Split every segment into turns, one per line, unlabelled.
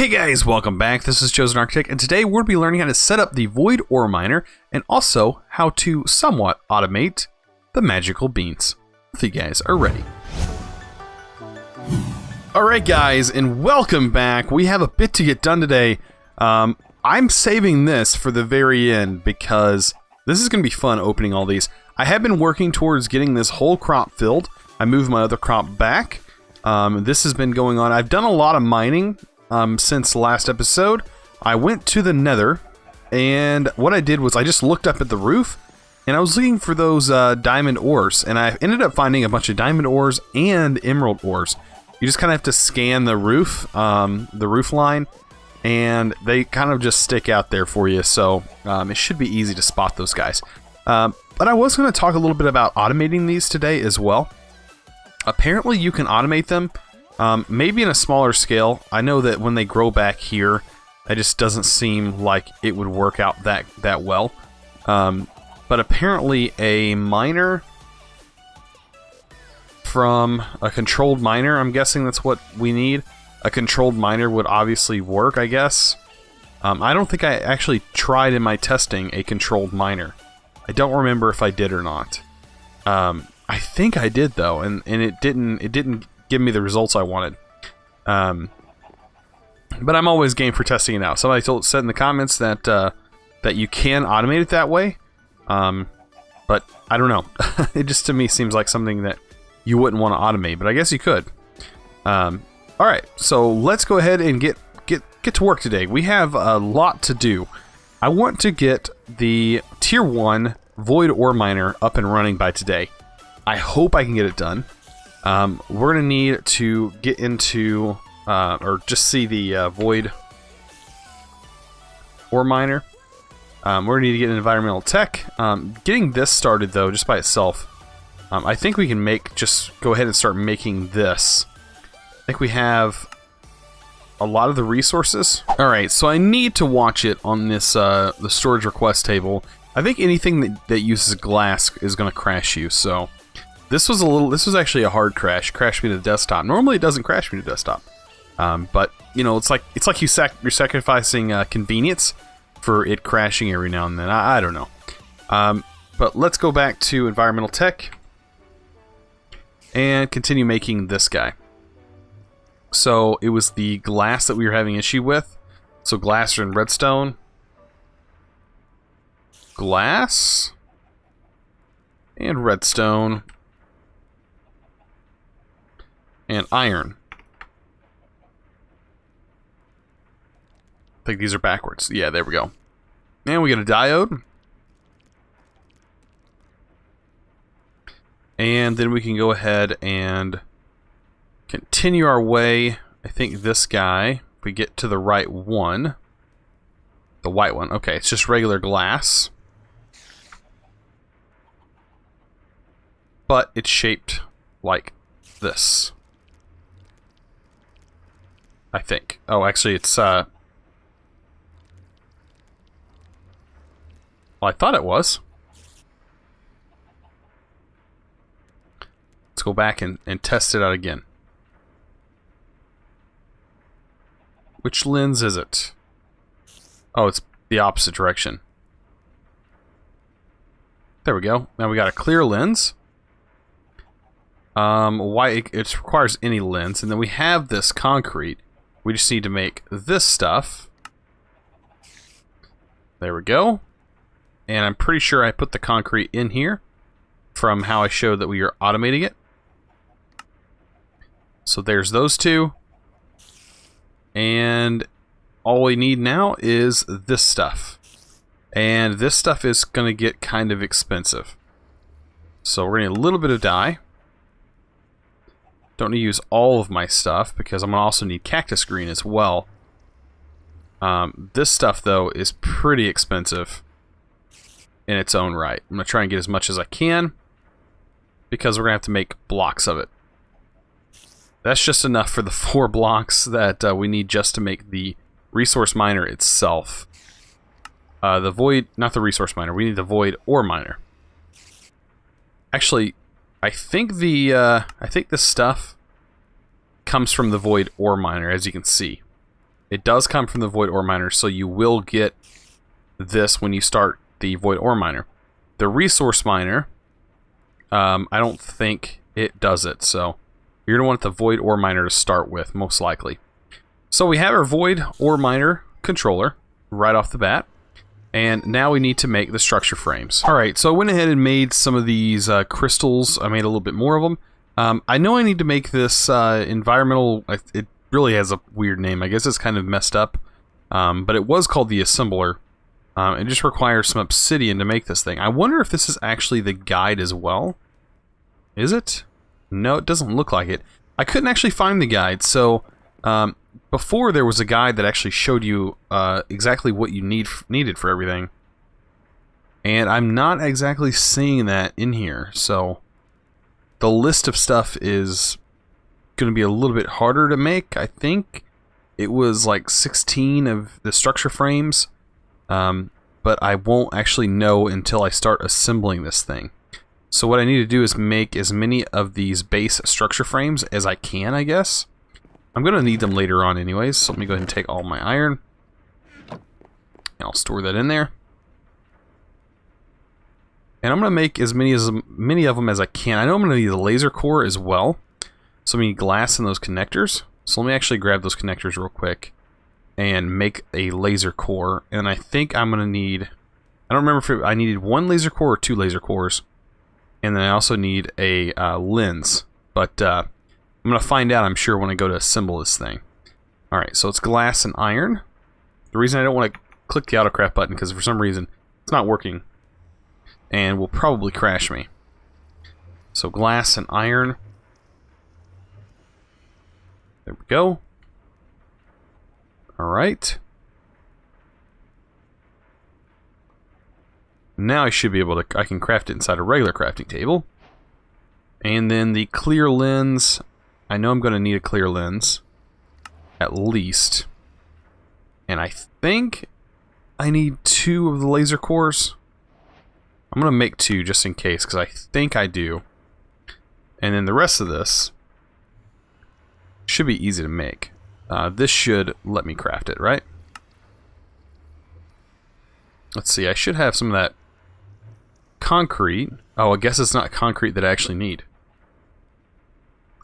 Hey guys, welcome back. This is ChosenArchitect, and today we're going to be learning how to set up the Void Ore Miner and also how to somewhat automate the magical beans. If you guys are ready. Alright guys, and welcome back. We have a bit to get done today. I'm saving this for the very end because this is going to be fun opening all these. I have been working towards getting this whole crop filled. I moved my other crop back. This has been going on. I've done a lot of mining since the last episode. I went to the Nether, and what I did was I just looked up at the roof, and I was looking for those diamond ores, and I ended up finding a bunch of diamond ores and emerald ores. You just kind of have to scan the roof line, and they kind of just stick out there for you, so it should be easy to spot those guys. But I was going to talk a little bit about automating these today as well. Apparently you can automate them, maybe in a smaller scale. I know that when they grow back here, it just doesn't seem like it would work out that well. But apparently a miner from a controlled miner, I'm guessing that's what we need. A controlled miner would obviously work, I guess. I don't think I actually tried in my testing a controlled miner. I don't remember if I did or not. I think I did though, and it didn't give me the results I wanted. But I'm always game for testing it out. Somebody said in the comments that that you can automate it that way. But I don't know. It just to me seems like something that you wouldn't want to automate, but I guess you could. Alright, so let's go ahead and get to work today. We have a lot to do. I want to get the Tier 1 Void Ore Miner up and running by today. I hope I can get it done. We're going to need to get into, or just see the Void Ore Miner. We're going to need to get an environmental tech. Getting this started, though, just by itself, I think we can just go ahead and start making this. I think we have a lot of the resources. Alright, so I need to watch it on this, the storage request table. I think anything that uses glass is going to crash you, so... This was actually a hard crash. Crashed me to the desktop. Normally it doesn't crash me to the desktop. But, you know, it's like you're sacrificing convenience for it crashing every now and then. I don't know. But let's go back to environmental tech and continue making this guy. So it was the glass that we were having issue with. So glass and redstone. Glass and redstone. And iron. I think these are backwards. Yeah, there we go. And we get a diode. And then we can go ahead and continue our way. I think this guy, if we get to the right one, the white one. Okay, it's just regular glass. But it's shaped like this. I think. Oh, actually, it's, well, I thought it was. Let's go back and test it out again. Which lens is it? Oh, it's the opposite direction. There we go. Now we got a clear lens. Why it requires any lens, and then we have this concrete. We just need to make this stuff. There we go. And I'm pretty sure I put the concrete in here from how I showed that we are automating it. So there's those two. And all we need now is this stuff. And this stuff is going to get kind of expensive. So we're going to need a little bit of dye. Don't need to use all of my stuff because I'm going to also need cactus green as well. This stuff, though, is pretty expensive in its own right. I'm going to try and get as much as I can because we're going to have to make blocks of it. That's just enough for the 4 blocks that we need just to make the resource miner itself. The void, not the resource miner, we need the void ore miner. Actually, I think the stuff comes from the void ore miner, as you can see. It does come from the Void Ore Miner, so you will get this when you start the Void Ore Miner. The Resource Miner, I don't think it does it, so you're going to want the Void Ore Miner to start with, most likely. So we have our Void Ore Miner controller right off the bat, and now we need to make the structure frames. Alright, so I went ahead and made some of these crystals. I made a little bit more of them. I know I need to make this environmental... It really has a weird name. I guess it's kind of messed up. But it was called the Assembler. It just requires some obsidian to make this thing. I wonder if this is actually the guide as well. Is it? No, it doesn't look like it. I couldn't actually find the guide, so... before there was a guide that actually showed you exactly what you needed for everything. And I'm not exactly seeing that in here, so... The list of stuff is going to be a little bit harder to make, I think. It was like 16 of the structure frames, but I won't actually know until I start assembling this thing. So what I need to do is make as many of these base structure frames as I can, I guess. I'm going to need them later on anyways, so let me go ahead and take all my iron. And I'll store that in there. And I'm going to make as many of them as I can. I know I'm going to need a laser core as well. So we need glass in those connectors. So let me actually grab those connectors real quick and make a laser core. And I think I'm going to need... I don't remember if I needed one laser core or 2 laser cores. And then I also need a lens. But I'm going to find out, I'm sure, when I go to assemble this thing. Alright, so it's glass and iron. The reason I don't want to click the AutoCraft button, because for some reason it's not working. And will probably crash me. So glass and iron. There we go. Alright. Now I should be able to... I can craft it inside a regular crafting table. And then the clear lens... I know I'm going to need a clear lens. At least. And I think I need 2 of the laser cores. I'm going to make 2 just in case, because I think I do. And then the rest of this should be easy to make. This should let me craft it, right? Let's see, I should have some of that concrete. Oh, I guess it's not concrete that I actually need.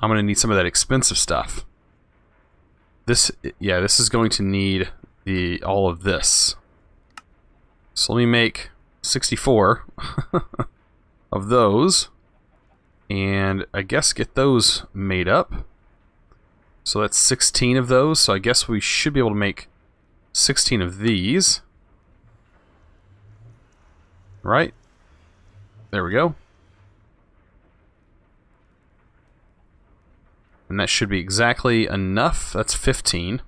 I'm going to need some of that expensive stuff. This, yeah, this is going to need all of this. So let me make 64 of those, and I guess get those made up. So that's 16 of those, so I guess we should be able to make 16 of these. Right? There we go. And that should be exactly enough. That's 15.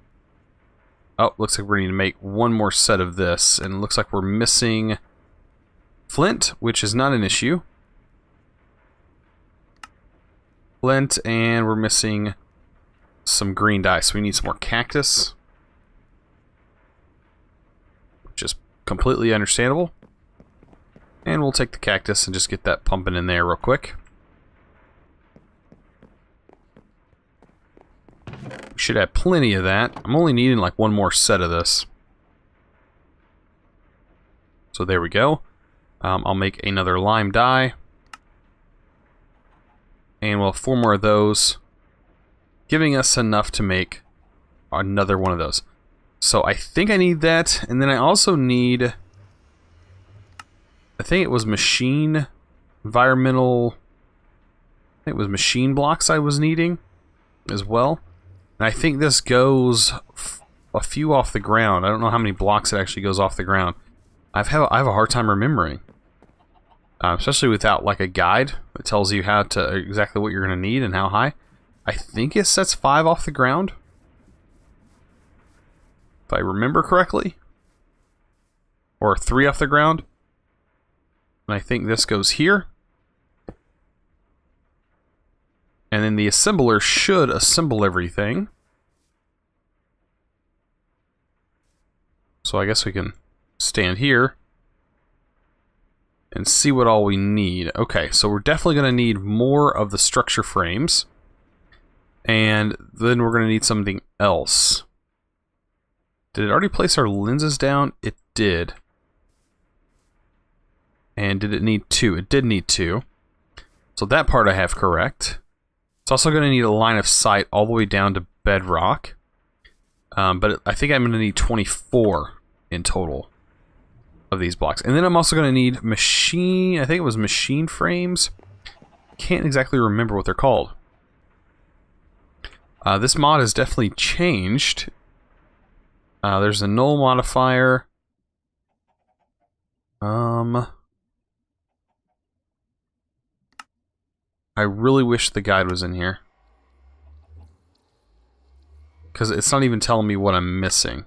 Oh, looks like we're going to make one more set of this, and it looks like we're missing flint, which is not an issue. Flint, and we're missing some green dye, so we need some more cactus. Which is completely understandable. And we'll take the cactus and just get that pumping in there real quick. We should have plenty of that. I'm only needing like one more set of this. So there we go. I'll make another lime dye. And we'll have 4 more of those, giving us enough to make another one of those. So I think I need that, and then I also need, I think it was machine environmental, I think it was machine blocks I was needing as well. And I think this goes a few off the ground. I don't know how many blocks it actually goes off the ground. I have a hard time remembering. Especially without like a guide that tells you how to exactly what you're going to need and how high. I think it sets 5 off the ground, if I remember correctly, or 3 off the ground. And I think this goes here, and then the assembler should assemble everything. So I guess we can stand here and see what all we need. Okay, so we're definitely going to need more of the structure frames. And then we're going to need something else. Did it already place our lenses down? It did. And did it need 2? It did need 2. So that part I have correct. It's also going to need a line of sight all the way down to bedrock. But I think I'm going to need 24 in total of these blocks. And then I'm also going to need machine, I think it was machine frames. Can't exactly remember what they're called. This mod has definitely changed. There's a null modifier. I really wish the guide was in here. Because it's not even telling me what I'm missing.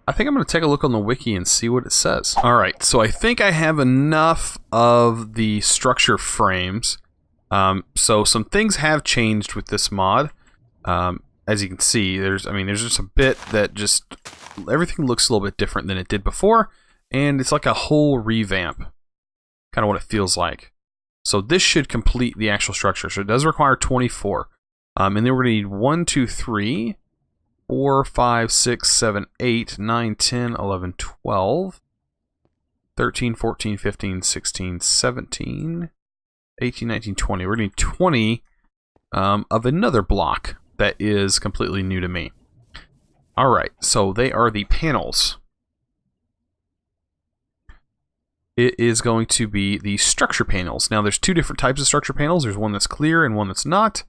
I think I'm going to take a look on the wiki and see what it says. Alright, so I think I have enough of the structure frames. So some things have changed with this mod. As you can see, there's just a bit that just... everything looks a little bit different than it did before. And it's like a whole revamp. Kind of what it feels like. So this should complete the actual structure. So it does require 24. And then we're going to need 1, 2, 3, 4, 5, 6, 7, 8, 9, 10, 11, 12, 13, 14, 15, 16, 17, 18, 19, 20. We're going to need 20 of another block that is completely new to me. Alright, so they are the panels. It is going to be the structure panels. Now, there's 2 different types of structure panels. There's one that's clear and one that's not.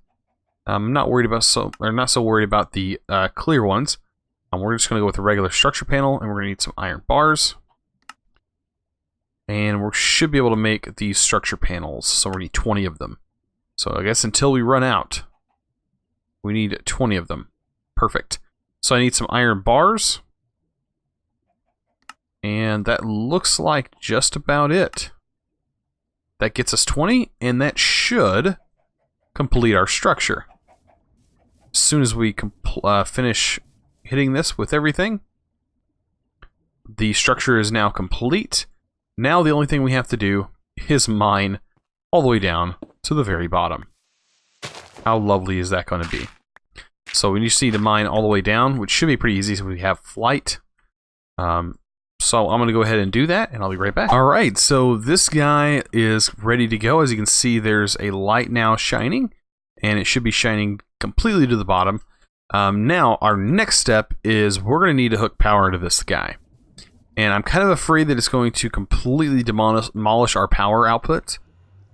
I'm not worried about not so worried about the clear ones. We're just going to go with a regular structure panel, and we're going to need some iron bars. And we should be able to make these structure panels. So we need 20 of them. So I guess until we run out, we need 20 of them. Perfect. So I need some iron bars. And that looks like just about it. That gets us 20, and that should complete our structure. As soon as we finish hitting this with everything, the structure is now complete. Now the only thing we have to do is mine all the way down to the very bottom. How lovely is that going to be? So we just need to mine all the way down, which should be pretty easy so we have flight. So I'm going to go ahead and do that, and I'll be right back. Alright, so this guy is ready to go. As you can see, there's a light now shining, and it should be shining completely to the bottom. Now, our next step is we're going to need to hook power to this guy. And I'm kind of afraid that it's going to completely demolish our power output.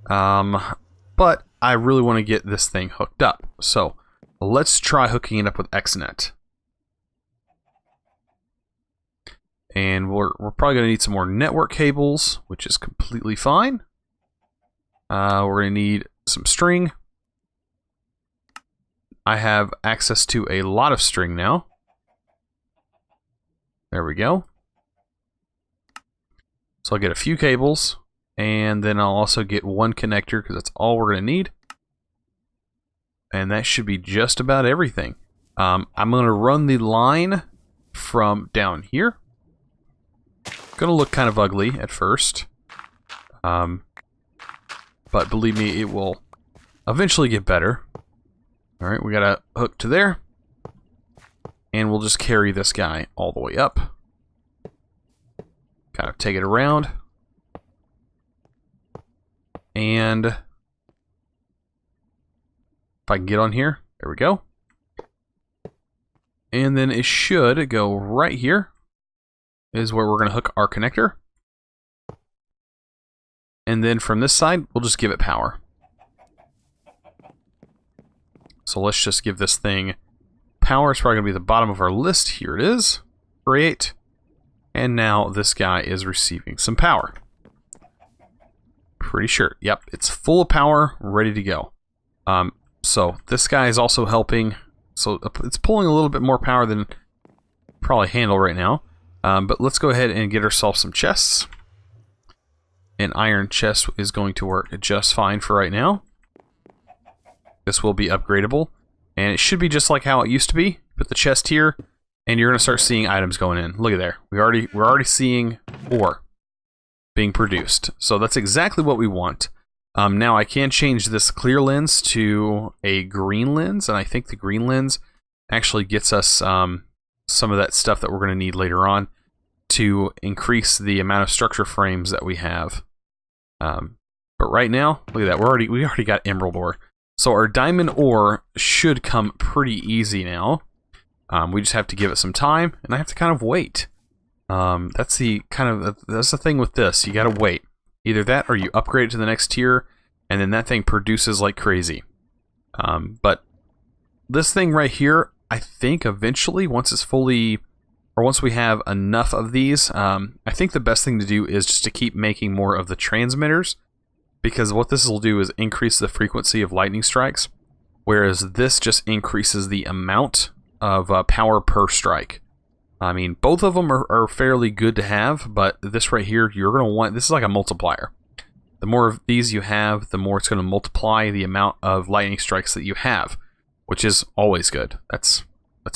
But I really want to get this thing hooked up. So let's try hooking it up with XNet. And we're probably going to need some more network cables, which is completely fine. We're going to need some string. I have access to a lot of string now. There we go. So I'll get a few cables, and then I'll also get one connector, because that's all we're going to need. And that should be just about everything. I'm going to run the line from down here. Gonna look kind of ugly at first, but believe me, it will eventually get better. Alright, we got a hook to there, and we'll just carry this guy all the way up. Kind of take it around, and if I can get on here, there we go. And then it should go right here. Is where we're going to hook our connector. And then from this side, we'll just give it power. So let's just give this thing power. It's probably going to be the bottom of our list. Here it is. Create. And now this guy is receiving some power. Pretty sure. Yep, it's full of power, ready to go. So this guy is also helping. So it's pulling a little bit more power than probably handle right now. But let's go ahead and get ourselves some chests. An iron chest is going to work just fine for right now. This will be upgradable. And it should be just like how it used to be. Put the chest here, and you're going to start seeing items going in. Look at there. We're already seeing ore being produced. So that's exactly what we want. Now I can change this clear lens to a green lens, and I think the green lens actually gets us some of that stuff that we're going to need later on to increase the amount of structure frames that we have. But right now, look at that, we already got emerald ore. So our diamond ore should come pretty easy now. We just have to give it some time, and I have to kind of wait. That's the thing with this. You gotta wait. Either that, or you upgrade it to the next tier, and then that thing produces like crazy. But this thing right here, I think eventually, once it's fully, or once we have enough of these, I think the best thing to do is just to keep making more of the transmitters, because what this will do is increase the frequency of lightning strikes, whereas this just increases the amount of power per strike. I mean, both of them are fairly good to have, but this right here, you're going to want, this is like a multiplier. The more of these you have, the more it's going to multiply the amount of lightning strikes that you have, which is always good. That's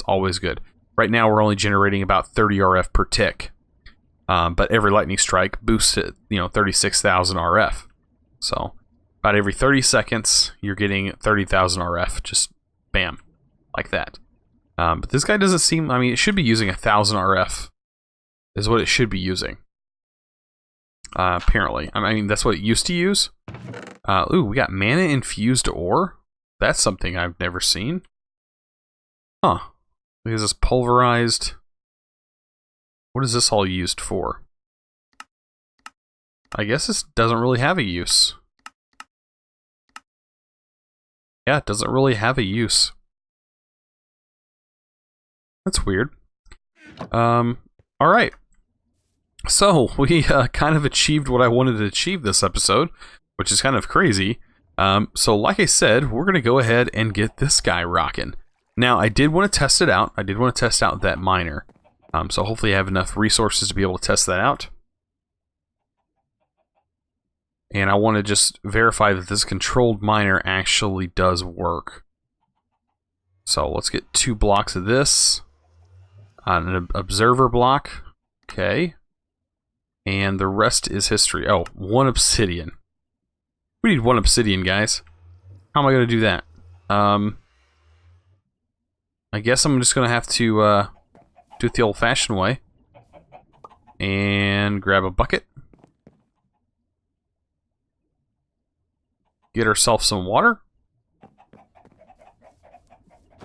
always good. Right now, we're only generating about 30 RF per tick, but every lightning strike boosts it, 36,000 RF. So about every 30 seconds, you're getting 30,000 RF, just bam, like that. But this guy doesn't seem, I mean, it should be using 1,000 RF, is what it should be using. Apparently. I mean, that's what it used to use. Ooh, we got mana infused ore. That's something I've never seen. Huh. Is this pulverized? What is this all used for? I guess this doesn't really have a use. Yeah, it doesn't really have a use. That's weird. Alright. So, we kind of achieved what I wanted to achieve this episode, which is kind of crazy. So, like I said, we're going to go ahead and get this guy rocking. Now, I did want to test it out. I did want to test out that miner. So, hopefully I have enough resources to be able to test that out. And I want to just verify that this controlled miner actually does work. So, let's get 2 blocks of this. An observer block. Okay. And the rest is history. Oh, 1 obsidian. We need 1 obsidian, guys. How am I going to do that? I guess I'm just going to have to do it the old-fashioned way. And grab a bucket. Get ourselves some water.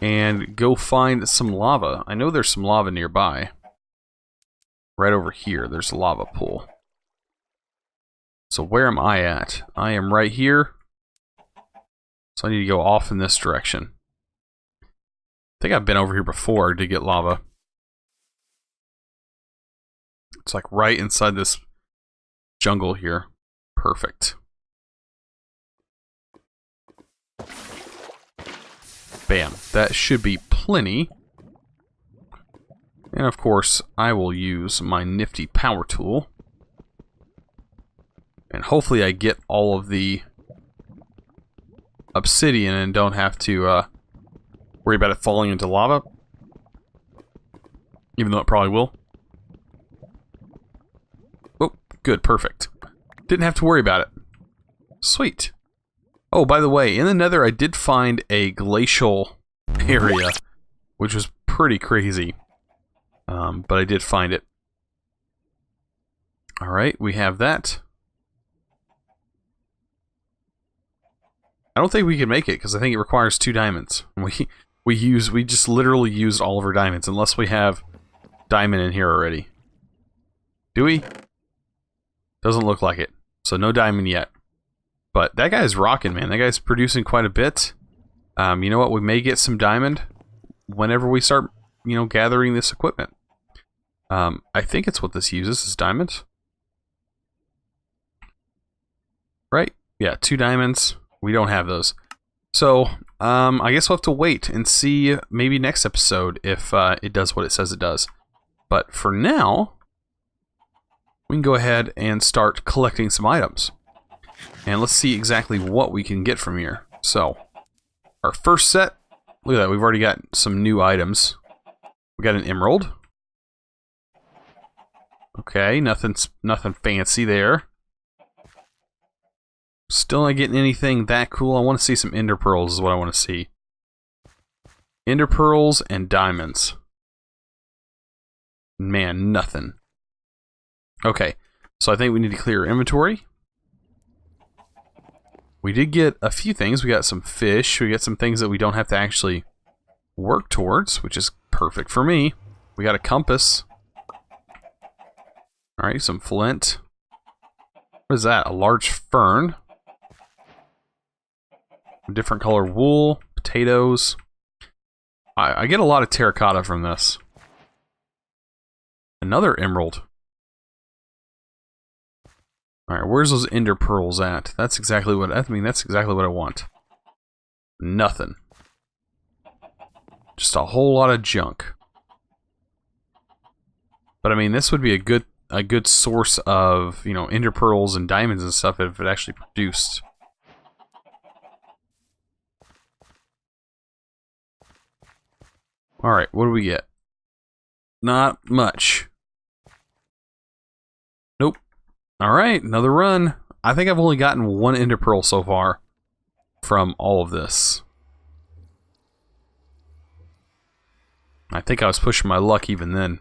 And go find some lava. I know there's some lava nearby. Right over here, there's a lava pool. So where am I at? I am right here. So I need to go off in this direction. I think I've been over here before to get lava. It's like right inside this jungle here. Perfect. Bam. That should be plenty. And of course, I will use my nifty power tool. And hopefully I get all of the obsidian and don't have to worry about it falling into lava. Even though it probably will. Oh, good, perfect. Didn't have to worry about it. Sweet. Oh, by the way, in the Nether I did find a glacial area, which was pretty crazy. But I did find it. Alright, we have that. I don't think we can make it, because I think it requires 2 diamonds. We just literally used all of our diamonds, unless we have diamond in here already. Do we? Doesn't look like it. So no diamond yet. But that guy's rocking, man. That guy's producing quite a bit. You know what? We may get some diamond whenever we start, gathering this equipment. I think it's what this uses, is diamond. Right? Yeah, 2 diamonds. We don't have those. So, I guess we'll have to wait and see maybe next episode if it does what it says it does. But for now, we can go ahead and start collecting some items. And let's see exactly what we can get from here. So, our first set, look at that, we've already got some new items. We got an emerald. Okay, nothing fancy there. Still not getting anything that cool. I want to see some ender pearls is what I want to see. Ender pearls and diamonds. Man, nothing. Okay, so I think we need to clear our inventory. We did get a few things. We got some fish. We got some things that we don't have to actually work towards, which is perfect for me. We got a compass. Alright, some flint. What is that? A large fern. Different color wool. Potatoes. I get a lot of terracotta from this. Another emerald. Alright, where's those ender pearls at? That's exactly what that's exactly what I want. Nothing. Just a whole lot of junk. But I mean, this would be a good source of, you know, ender pearls and diamonds and stuff if it actually produced. Alright, what do we get? Not much. Nope. Alright, another run. I think I've only gotten one ender pearl so far from all of this. I think I was pushing my luck even then.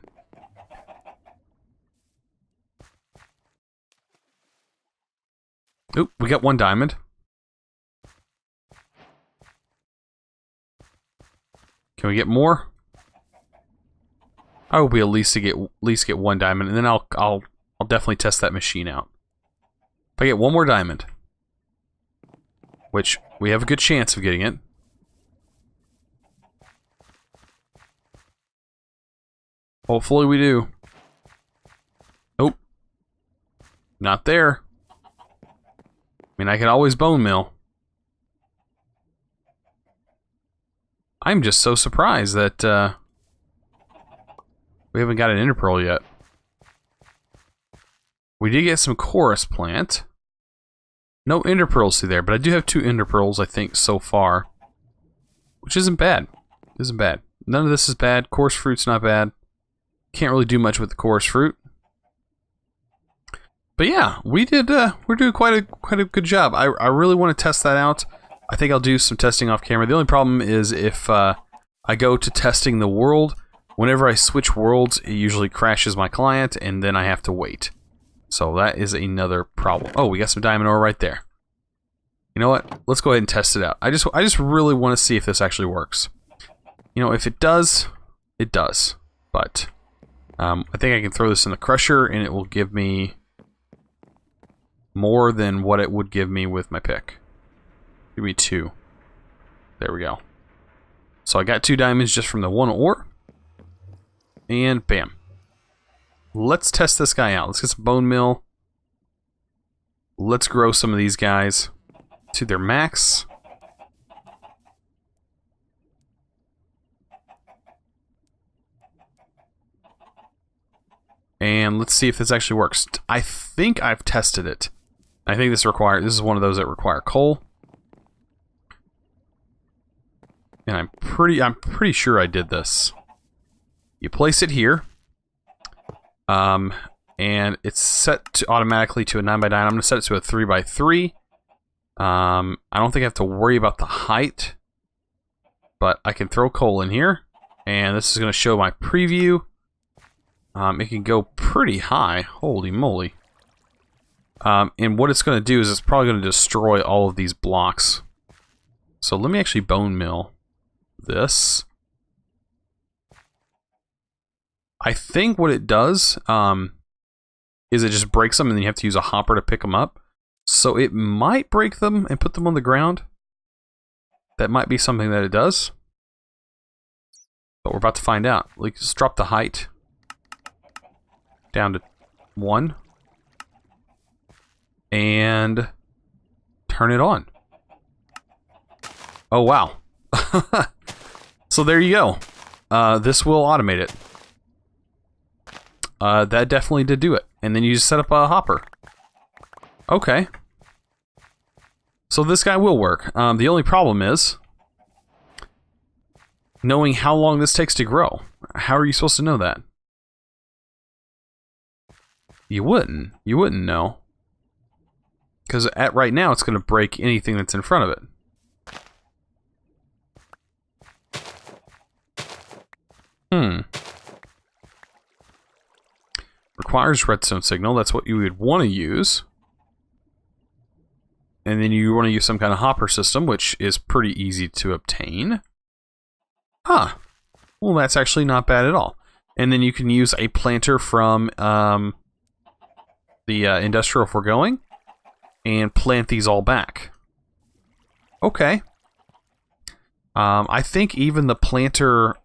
Oop, we got one diamond. Can we get more? I hope we at least get one diamond, and then I'll definitely test that machine out. If I get one more diamond, which we have a good chance of getting it. Hopefully we do. Nope. Not there. I mean, I could always bone mill. I'm just so surprised that we haven't got an ender pearl yet. We did get some chorus plant. No ender pearls through there, but I do have 2 ender pearls, I think, so far. Which isn't bad. Isn't bad. None of this is bad. Chorus fruit's not bad. Can't really do much with the chorus fruit. But yeah, we're doing quite a good job. I really want to test that out. I think I'll do some testing off camera. The only problem is if I go to testing the world, whenever I switch worlds, it usually crashes my client, and then I have to wait. So that is another problem. Oh, we got some diamond ore right there. You know what? Let's go ahead and test it out. I just really want to see if this actually works. You know, if it does, it does. But I think I can throw this in the crusher, and it will give me more than what it would give me with my pick. Give me 2. There we go. So I got 2 diamonds just from the 1 ore. And bam. Let's test this guy out. Let's get some bone mill. Let's grow some of these guys to their max. And let's see if this actually works. I think I've tested it. I think this is one of those that require coal. And I'm pretty sure I did this. You place it here. And it's set to automatically to a 9x9. I'm going to set it to a 3x3. I don't think I have to worry about the height. But I can throw coal in here. And this is going to show my preview. It can go pretty high. Holy moly. And what it's going to do is it's probably going to destroy all of these blocks. So let me actually bone mill this. I think what it does is it just breaks them and then you have to use a hopper to pick them up. So it might break them and put them on the ground. That might be something that it does. But we're about to find out. Let's drop the height down to 1. And turn it on. Oh, wow. So there you go. This will automate it. That definitely did do it. And then you just set up a hopper. Okay. So this guy will work. The only problem is knowing how long this takes to grow. How are you supposed to know that? You wouldn't. You wouldn't know. Because at right now, it's going to break anything that's in front of it. Requires redstone signal. That's what you would want to use. And then you want to use some kind of hopper system, which is pretty easy to obtain. Huh. Well, that's actually not bad at all. And then you can use a planter from the industrial foregoing and plant these all back. Okay. I think even the planter,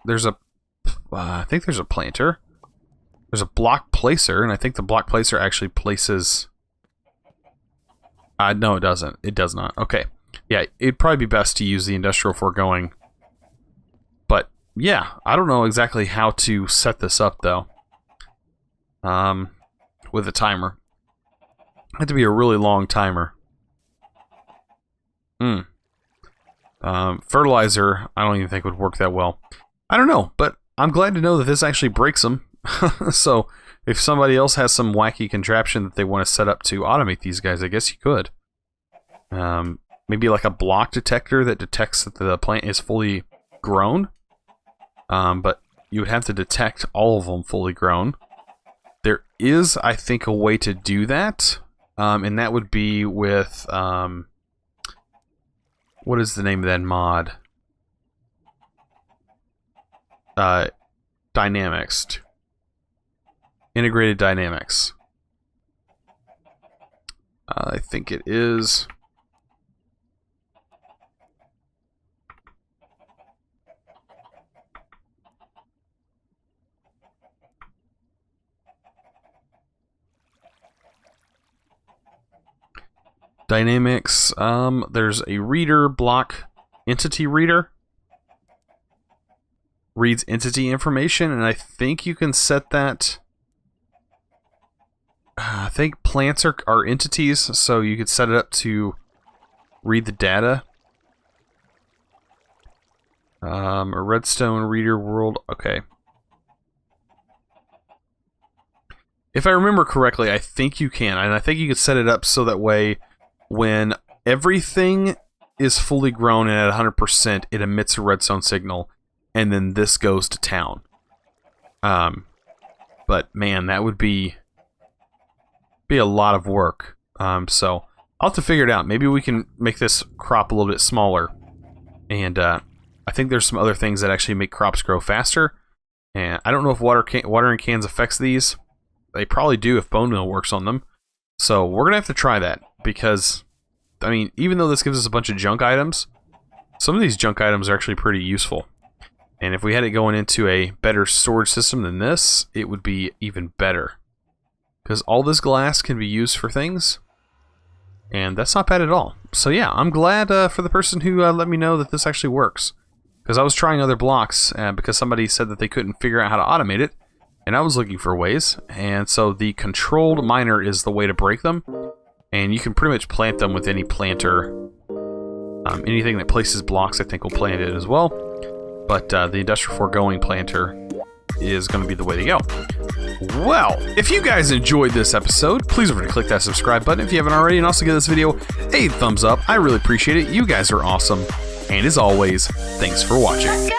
I think there's a planter. There's a block placer, and I think the block placer actually places... no, it doesn't. It does not. Okay. Yeah, it'd probably be best to use the industrial foregoing. But, yeah, I don't know exactly how to set this up, though. With a timer. It had to be a really long timer. Fertilizer, I don't even think would work that well. I don't know, but I'm glad to know that this actually breaks them. So, if somebody else has some wacky contraption that they want to set up to automate these guys, I guess you could. Maybe like a block detector that detects that the plant is fully grown. But you would have to detect all of them fully grown. There is, I think, a way to do that. And that would be with... what is the name of that mod? Dynamics. Integrated Dynamics. I think it is... Dynamics, there's a reader block, entity reader. Reads entity information, and I think you can set that... I think plants are entities, so you could set it up to read the data. A redstone reader world, okay. If I remember correctly, I think you can, and I think you could set it up so that way when everything is fully grown and at 100%, it emits a redstone signal, and then this goes to town. But man, that would be a lot of work. So I'll have to figure it out. Maybe we can make this crop a little bit smaller. And I think there's some other things that actually make crops grow faster. And I don't know if watering cans affects these. They probably do if bone meal works on them. So we're going to have to try that. Because, I mean, even though this gives us a bunch of junk items, some of these junk items are actually pretty useful. And if we had it going into a better storage system than this, it would be even better. Because all this glass can be used for things. And that's not bad at all. So yeah, I'm glad for the person who let me know that this actually works. Because I was trying other blocks because somebody said that they couldn't figure out how to automate it. And I was looking for ways. And so the controlled miner is the way to break them. And you can pretty much plant them with any planter. Anything that places blocks, I think, will plant it as well. But the industrial foregoing planter is going to be the way to go. Well, if you guys enjoyed this episode, please remember to click that subscribe button if you haven't already, and also give this video a thumbs up. I really appreciate it. You guys are awesome. And as always, thanks for watching.